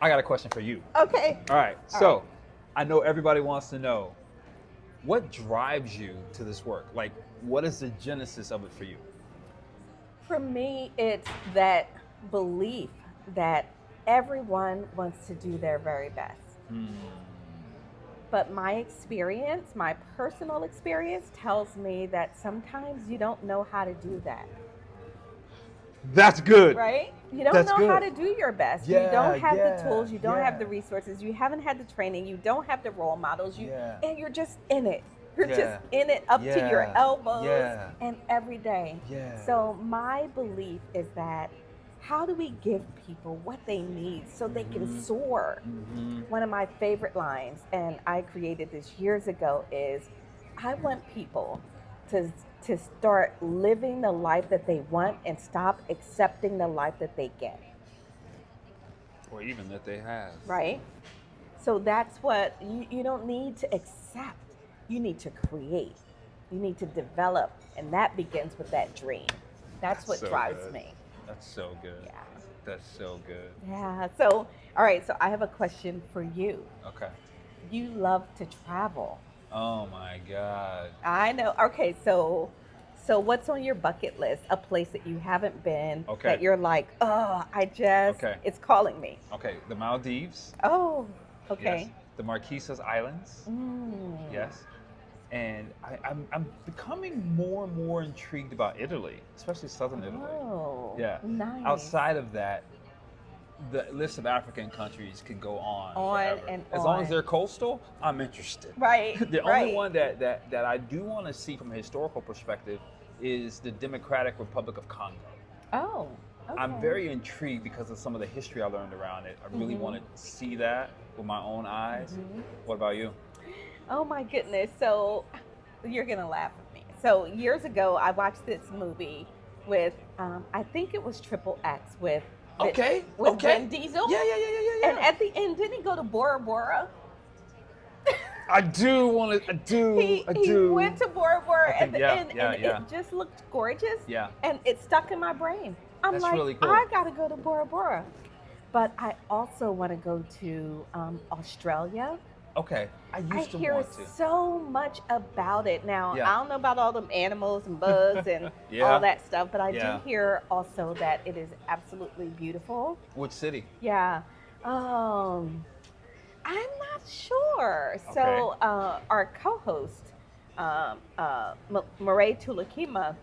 I got a question for you. Okay. All right. All So right. I know everybody wants to know what drives you to this work? Like, what is the genesis of it for you? For me, it's that belief that everyone wants to do their very best. Hmm. But my experience, my personal experience, tells me that sometimes you don't know how to do that, That's good. right? You don't That's know how good. to do your best. You Yeah, don't have the yeah, tools, you don't have yeah, the resources, you haven't had the training, you don't have the role models, yeah, and you're just in it. You're just yeah, in it up to your yeah, elbows yeah, and every day. yeah. So my belief is that how do we give people what they need so they can Mm-hmm. soar? Mm-hmm. One of my favorite lines, and I created this years ago, is I want people to to start living the life that they want and stop accepting the life that they get, Or even that they have. right? So that's what you don't need to accept. You need to create. You need to develop. And that begins with that dream. That's That's what so drives good. me. That's so good. Yeah. That's so good. Yeah. So, all right. So I have a question for you. Okay. You love to travel. Oh my God. I know. Okay. So what's on your bucket list? A place that you haven't been Okay. that you're like, oh, Okay. it's calling me. Okay. The Maldives. Oh, Yes. okay. The Marquesas Islands. Mm. Yes. And I'm becoming more and more intrigued about Italy, especially southern Italy. Oh, Yeah. nice. Outside of that, the list of African countries can go on On forever. and As long as on. they're coastal, I'm interested. Right, The only right. one that I do want to see from a historical perspective is the Democratic Republic of Congo. Oh, I'm okay. very intrigued because of some of the history I learned around it. I really want Mhm. to see that with my own eyes. Mhm. What about you? Oh my goodness. So you're gonna laugh at me. So years ago, I watched this movie with, I think it was Triple X with Okay, with okay. Vin Diesel, Yeah, yeah, yeah, yeah, yeah, and yeah. at the end, didn't he go to Bora Bora? I do want to. I He do. went to Bora Bora I at think, the yeah, end, yeah, and yeah, it just looked gorgeous, yeah. and it stuck in my brain. I'm That's like, really cool. I gotta go to Bora Bora, but I also want to go to Australia. Okay, I I used to hear want to. so much about it. Now, Yeah. I don't know about all them animals and bugs and all Yeah, that stuff, but I do yeah. hear also that it is absolutely beautiful. Which city? Yeah. Um, I'm not sure. Okay. So, our co host, Marae Tulakima,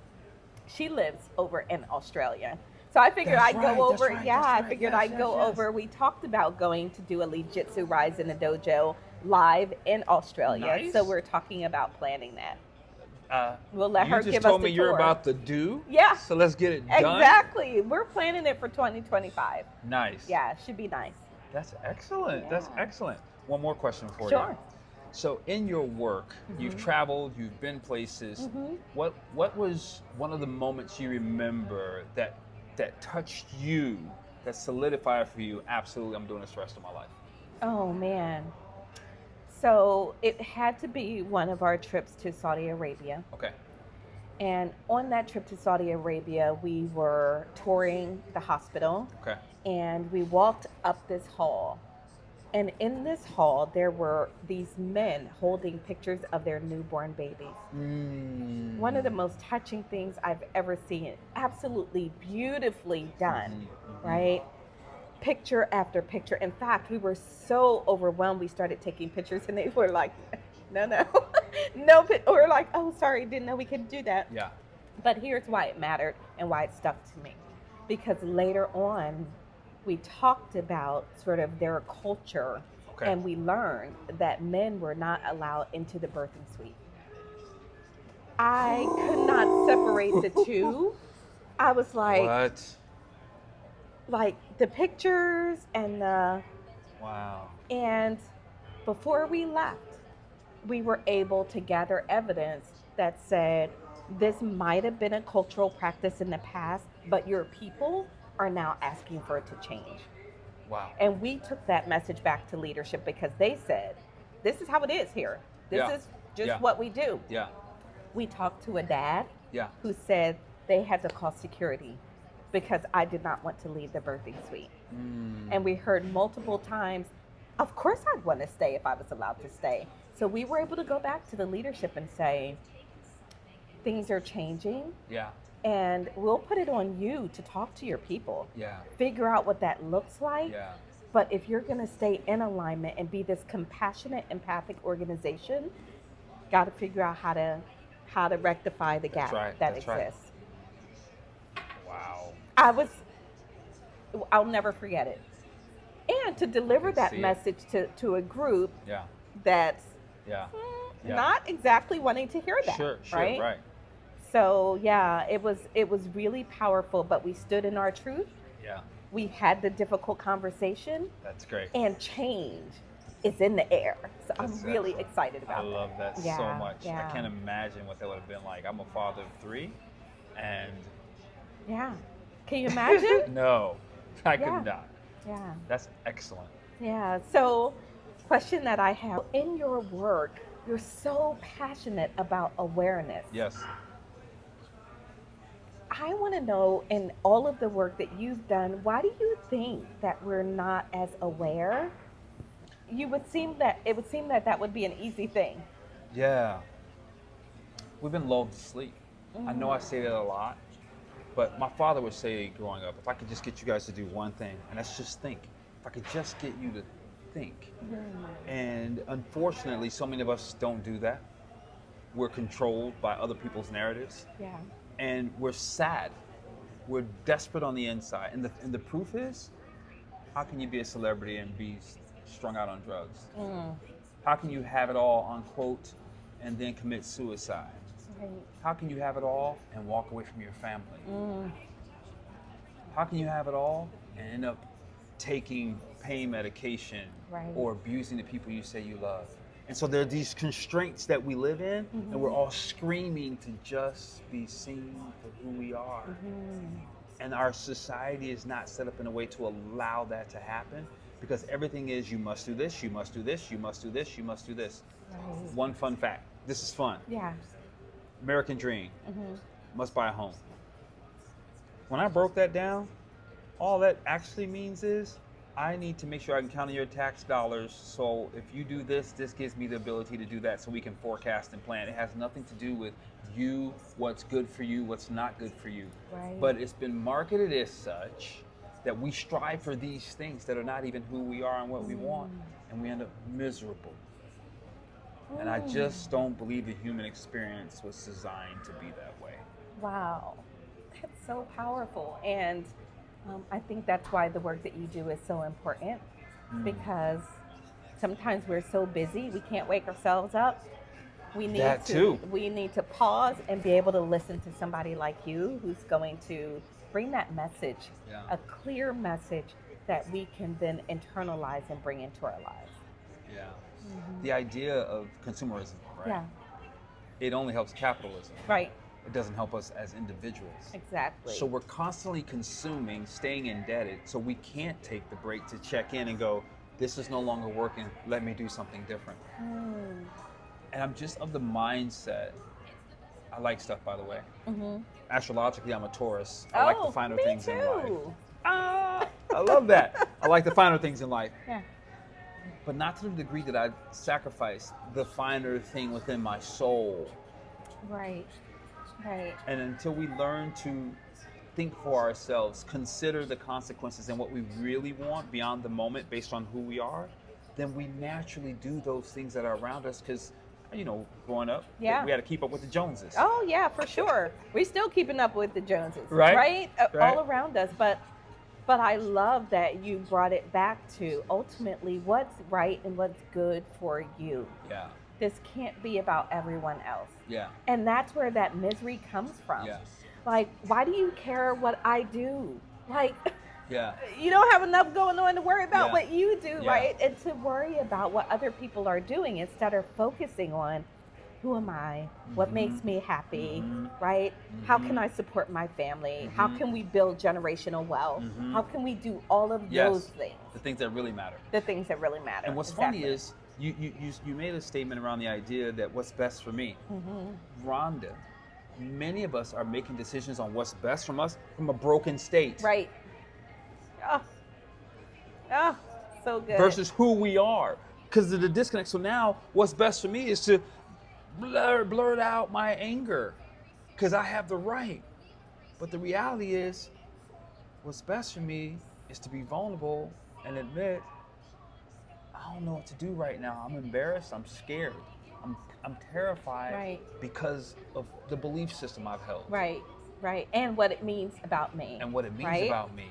she lives over in Australia. So I figured That's I'd right. go That's over. right. Yeah, That's I right. figured Yes, I'd yes, go yes. over. We talked about going to do a Leadjitsu Rise in the Dojo live in Australia. So Nice. we're talking about planning that. Uh, We'll let you her just give us told the me you're tour. about to do. Yeah, So let's get it done. exactly. We're planning it for 2025. Nice. Yeah, it should be nice. That's excellent. That's Yeah. excellent. One more question for you. Sure. So in your work, you've Mhm. traveled, you've been places. Mhm. What was one of the moments you remember that touched you, that solidified for you? Absolutely, I'm doing this the rest of my life. Oh man. So it had to be one of our trips to Saudi Arabia. Okay. And on that trip to Saudi Arabia, we were touring the hospital Okay. and we walked up this hall. And in this hall, there were these men holding pictures of their newborn babies. Mm. One of the most touching things I've ever seen, absolutely beautifully done, right? Picture after picture. In fact, we were so overwhelmed, we started taking pictures and they were like, no, no, no. We're like, oh, sorry, didn't know we could do that. Yeah. But here's why it mattered and why it stuck to me. Because later on, we talked about sort of their culture, Okay. and we learned that men were not allowed into the birthing suite. I could not separate the two. I was What? like the pictures and the Wow. and before we left, we were able to gather evidence that said this might have been a cultural practice in the past, but your people are now asking for it to change. Wow. And we took that message back to leadership because they said, this is how it is here. This Yeah. is just Yeah. what we do. Yeah. We talked to a dad Yeah. who said they had to call security because I did not want to leave the birthing suite. And we heard multiple times, of course I'd want to stay if I was allowed to stay. So we were able to go back to the leadership and say, things are changing. Yeah. And we'll put it on you to talk to your people. Yeah. Figure out what that looks like. Yeah. But if you're going to stay in alignment and be this compassionate, empathic organization, got to figure out how to rectify the gap that exists. Wow. I'll never forget it. And to deliver that message to a group that's not exactly wanting to hear that. Sure, right. So yeah, it was really powerful, but we stood in our truth. Yeah. We had the difficult conversation. That's great. And change is in the air. So I'm really excited about that. I love that so much. I can't imagine what that would have been like. I'm a father of 3, and yeah. Can you imagine? No, I could not. Yeah. That's excellent. Yeah. So, question that I have, in your work, you're so passionate about awareness. Yes. I want to know, in all of the work that you've done, why do you think that we're not as aware? It would seem that would be an easy thing. Yeah. We've been lulled to sleep. I know I say that a lot, but my father would say growing up, if I could just get you guys to do one thing, and that's just think. If I could just get you to think. And unfortunately, so many of us don't do that. We're controlled by other people's narratives. Yeah. And we're sad. We're desperate on the inside. And the proof is, how can you be a celebrity and be strung out on drugs? How can you have it all, unquote, and then commit suicide? Right. How can you have it all and walk away from your family? How can you have it all and end up taking pain medication or abusing the people you say you love? And so there are these constraints that we live in, and we're all screaming to just be seen for who we are. And our society is not set up in a way to allow that to happen, because everything is, you must do this, you must do this, you must do this, you must do this. One fun fact, this is fun. Yeah. American dream, must buy a home. When I broke that down, all that actually means is, I need to make sure I can count on your tax dollars, so if you do this, this gives me the ability to do that, so we can forecast and plan. It has nothing to do with you, what's good for you, what's not good for you. But it's been marketed as such that we strive for these things that are not even who we are and what we want, and we end up miserable. And I just don't believe the human experience was designed to be that way. Wow, that's so powerful. And I think that's why the work that you do is so important, because sometimes we're so busy, we can't wake ourselves up. We need to pause and be able to listen to somebody like you who's going to bring that message, a clear message that we can then internalize and bring into our lives. Yeah. The idea of consumerism, right? It only helps capitalism. Right. It doesn't help us as individuals. Exactly. So we're constantly consuming, staying indebted, so we can't take the break to check in and go, this is no longer working, let me do something different. And I'm just of the mindset, I like stuff, by the way. Astrologically, I'm a Taurus. I like the finer things in life. I love that. I like the finer things in life. Yeah. But not to the degree that I sacrifice the finer thing within my soul. Right. And until we learn to think for ourselves, consider the consequences and what we really want beyond the moment based on who we are, then we naturally do those things that are around us, because, growing up, we had to keep up with the Joneses. Oh, yeah, for sure. We're still keeping up with the Joneses, right? All around us. But I love that you brought it back to ultimately what's right and what's good for you. Yeah. This can't be about everyone else. Yeah. And that's where that misery comes from. Yeah. Like, why do you care what I do? Like, you don't have enough going on to worry about what you do, right? And to worry about what other people are doing instead of focusing on, who am I? What makes me happy, right? How can I support my family? How can we build generational wealth? How can we do all of those things? The things that really matter. The things that really matter. And what's funny is, you made a statement around the idea that what's best for me. Rhonda many of us are making decisions on what's best from us from a broken state. Right. Oh, oh, so good. Versus who we are. Because of the disconnect. So now what's best for me is to blurt out my anger. Because I have the right. But the reality is, what's best for me is to be vulnerable and admit, I don't know what to do right now. I'm embarrassed. I'm scared. I'm terrified Right. because of the belief system I've held. Right, right. And what it means about me. And what it means right? about me.